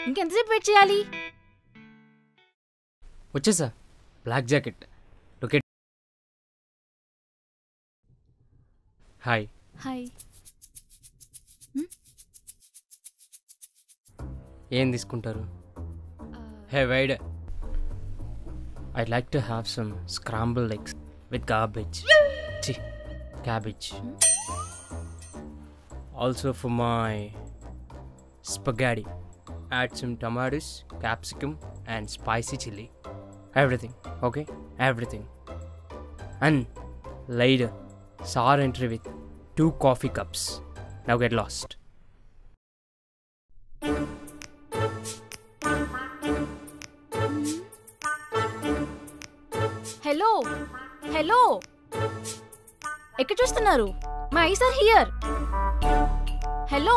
ఇంకెంతసేపు వెయిట్ చేయాలి? వచ్చేసా. Black jacket. Locate. Hi. Hi. ఏం తీసుకుంటారు? Hey wide, I'd like to have some scrambled eggs with cabbage. Cabbage. Also for my spaghetti, add some tomatoes, capsicum and spicy chili. Everything, okay? Everything. And later, sour entry with 2 coffee cups. Now get lost. Hello hello, ఎక్కడ చూస్తున్నారు? My eyes are here. Hello.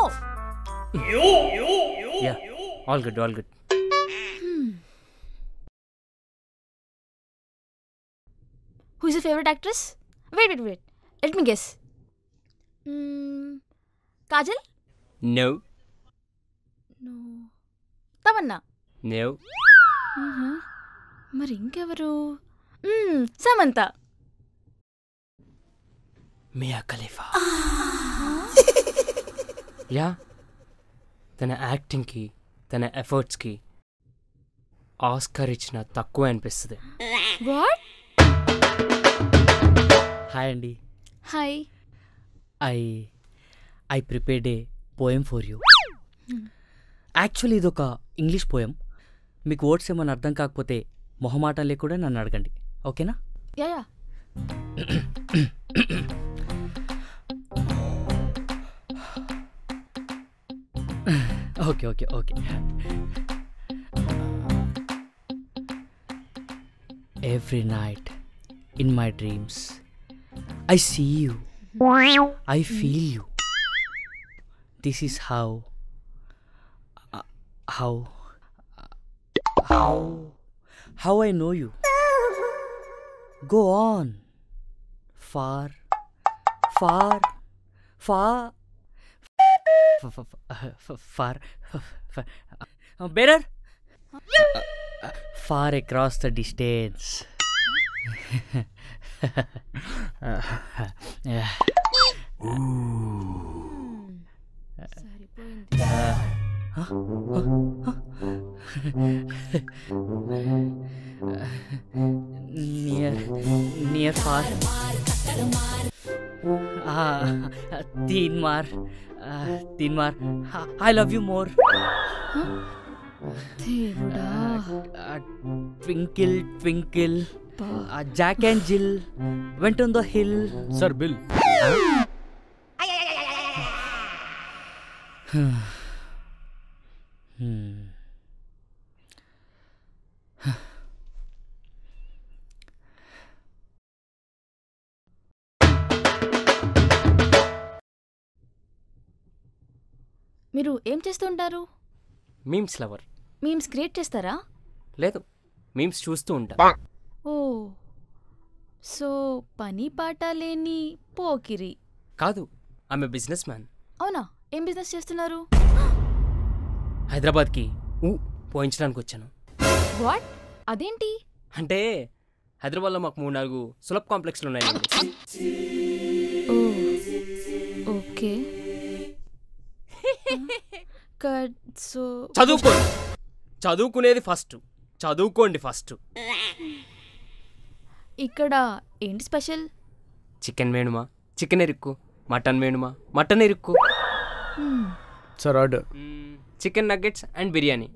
Yeah, all good, all good. Who is your favorite actress? Wait. Let me guess. Kajal? No. No. Tamanna? No. మరి ఇంకెవరు? సమంత. మియా ఖలీఫా. Yeah, తన యాక్టింగ్కి, తన ఎఫర్ట్స్కి Oscar ఇచ్చిన తక్కువ అనిపిస్తుంది. What? Hi అండి. Hi. I prepared a poem for you. Actually ఇదొక English poem. మీకు వర్డ్స్ ఏమైనా అర్థం కాకపోతే మొహమాటం లేకుండా నన్ను అడగండి, ఓకేనా? Yeah. Okay. Every night in my dreams I see you, I feel you. This is how I know you. Go on. Far. Better. Far across the distance. Near far. Teen mar. I love you more. దేవుడా. Twinkle. Jack and Jill went on the hill. Sir, bill. మీరు ఏం చేస్తుంటారు? Memes lover. Memes create చేస్తారా? లేదు, memes చూస్తూ ఉంటా. ఓ, so పని పాట లేని పోకిరి కాదు, ఆమె బిజినెస్ మ్యాన్. అవునా? ఏం బిజినెస్ చేస్తున్నారు? హైదరాబాద్కి పోయించడానికి వచ్చాను. వాట్? అదేంటి? అంటే హైదరాబాద్లో మాకు 3-4 సులభ్ కాంప్లెక్స్లు ఉన్నాయి. ఓకే. సో చదువుకునేది ఫస్ట్. చదువుకోండి ఫస్ట్. ఇక్కడ ఏంటి స్పెషల్? చికెన్ వేణుమా? చికెన్ ఇరుక్కు. మటన్ వేణుమా? మటన్ ఇరుక్కు. Sir order. Chicken nuggets and biryani.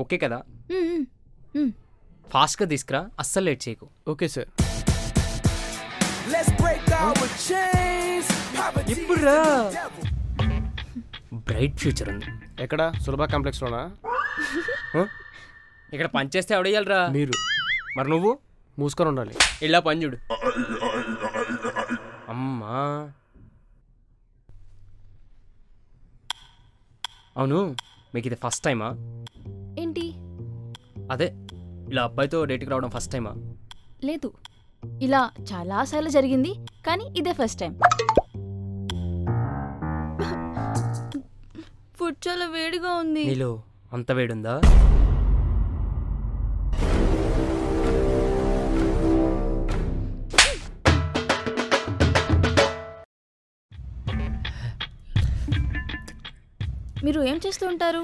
Okay కదా? ఫాస్ట్గా తీసుకురా, అస్సలు లేట్ చేయకు. Okay sir. ఇప్పుడు రా. బ్రైట్ ఫ్యూచర్ ఉంది. ఎక్కడ? సులభ కాంప్లెక్స్లోనా? ఇక్కడ పని చేస్తే ఎవడేయాలరా? మీరు. మరి నువ్వు మూసుకొని ఉండాలి. ఇలా పని చూడు. అమ్మా, అవును, మీకు ఇది ఫస్ట్ టైమా? ఏంటి? అదే ఇలా అబ్బాయితో డేట్కి రావడం ఫస్ట్ టైమా? లేదు, ఇలా చాలాసార్లు జరిగింది, కానీ ఇదే ఫస్ట్ టైం. ఫుడ్ చాలా వేడిగా ఉంది. నీలో అంత వేడుందా? మీరు ఏం చేస్తూ ఉంటారు?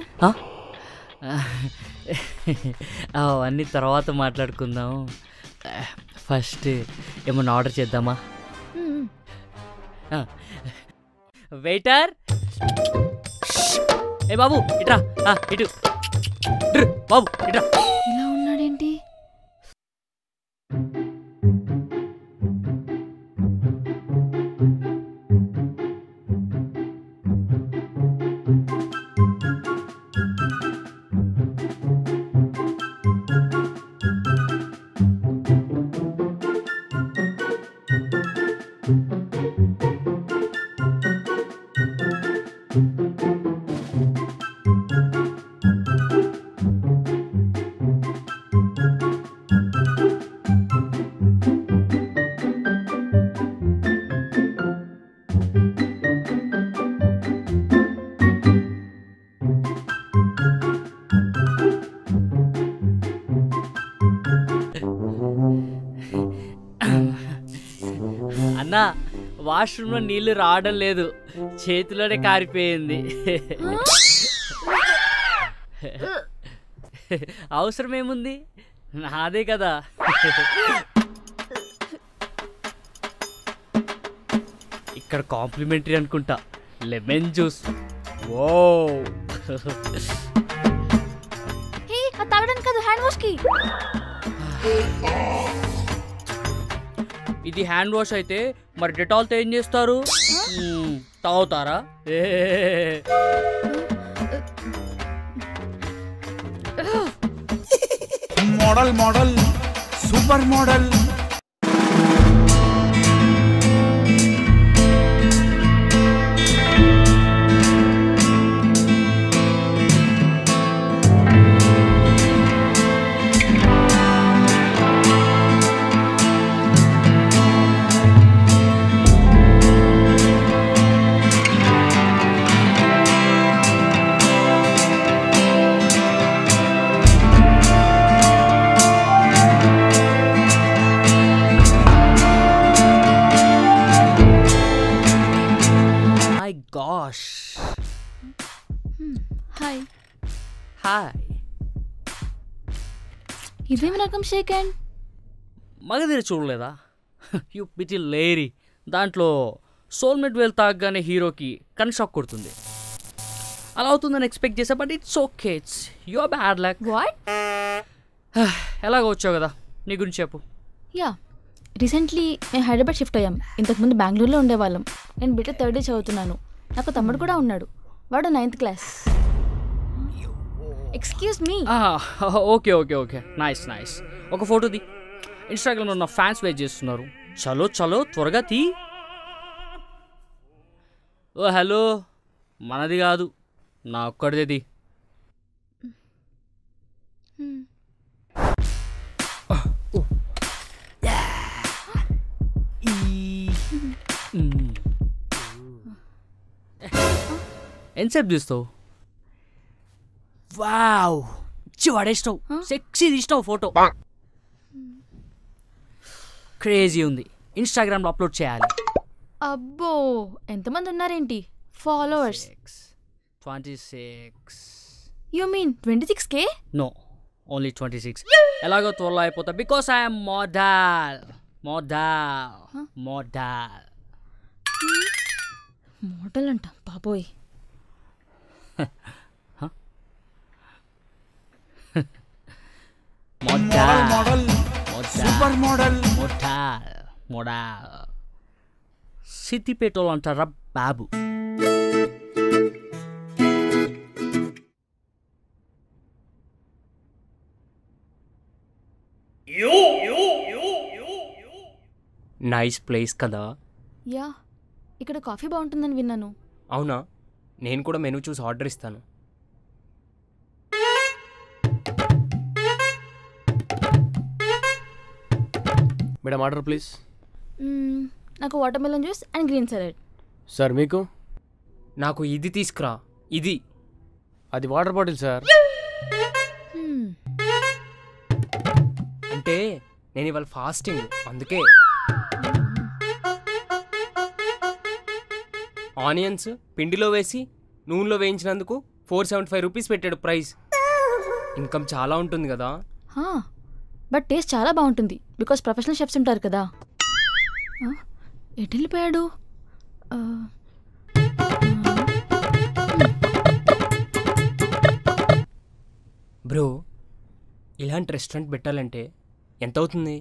అవన్నీ తర్వాత మాట్లాడుకుందాం. ఫస్ట్ ఏమన్నా ఆర్డర్ చేద్దామా? వెయిటర్, ఏ బాబు ఇట్రా, ఇటు బాబు ఇట్రా. ఇలా ఉన్నాడేంటి? అన్నా, వాష్రూమ్లో నీళ్లు రావడం లేదు, చేతిలోనే కారిపోయింది. అవసరం ఏముంది, నాదే కదా. ఇక్కడ కాంప్లిమెంటరీ అనుకుంటా, లెమన్ జ్యూస్. ఓ హే, అది తాగడానికి కాదు, హ్యాండ్ వాష్ కి. ఇది హ్యాండ్ వాష్ అయితే మరి డెటాల్తో ఏం చేస్తారు? తాగుతారా? Model model super model gosh. Hi. Hi. ఇదేం రకం షేక్ హ్యాండ్? మగధీర చూడలేదా? యూ పిటి లేరీ. దాంట్లో సోల్మేట్ వేల్ తాగగానే హీరోకి కన్ షాక్ కొడుతుంది. అలా అవుతుందని ఎక్స్పెక్ట్ చేసా, but it's okay, it's your bad luck. What? ఎలాగో వచ్చావు కదా, నీ గురించి చెప్పు. యా, రీసెంట్లీ మేము హైదరాబాద్ షిఫ్ట్ అయ్యాం. ఇంతకుముందు బెంగళూరులో ఉండేవాళ్ళం. నేను బీటెక్ 3rd ఇయర్ చదువుతున్నాను. నాకు తమ్ముడు కూడా ఉన్నాడు, వాడు 9th class. Excuse me. Okay okay okay, nice nice. ఒక ఫోటో తీ, ఇన్స్టాగ్రామ్లో ఉన్న ఫ్యాన్స్ వెయిట్ చేస్తున్నారు. చలో చలో త్వరగా తీ. ఓ హలో, మనది కాదు, నా ఒక్కడిది. ఎంతసేపు తీస్తావు? వావ్, ఇచ్చి వాడేసినావు, సెక్సీ తీసినావు ఫోటో. క్రేజీ ఉంది, ఇన్స్టాగ్రామ్లో అప్లోడ్ చేయాలి. అబ్బో, ఎంతమంది ఉన్నారేంటి followers? 26. You mean 26K? No, only 26. ఎలాగో త్వరలో అయిపోతా, because I'm model. Model model model అంట బాబోయ్. Model model super model model model. సిద్దిపేటలో అంటారా బాబు? నైస్ ప్లేస్ కదా. యా, ఇక్కడ కాఫీ బాగుంటుందని విన్నాను. అవునా? నేను కూడా మెనూ చూసి ఆర్డర్ ఇస్తాను. Madam order please. నాకు water melon juice and green salad. Sir మీకు? నాకు ఇది తీసుకురా. ఇది అది వాటర్ బాటిల్ సార్. అంటే నేను ఇవాళ ఫాస్టింగ్, అందుకే. ఆనియన్స్ పిండిలో వేసి నూనెలో వేయించినందుకు 475 రూపీస్ పెట్టాడు ప్రైస్. ఇన్కమ్ చాలా ఉంటుంది కదా. బట్ టేస్ట్ చాలా బాగుంటుంది బికాస్ ప్రొఫెషనల్ షెఫ్స్ ఉంటారు కదా. ఎటు వెళ్ళిపోయాడు? బ్రో, ఇలాంటి రెస్టారెంట్ పెట్టాలంటే ఎంత అవుతుంది?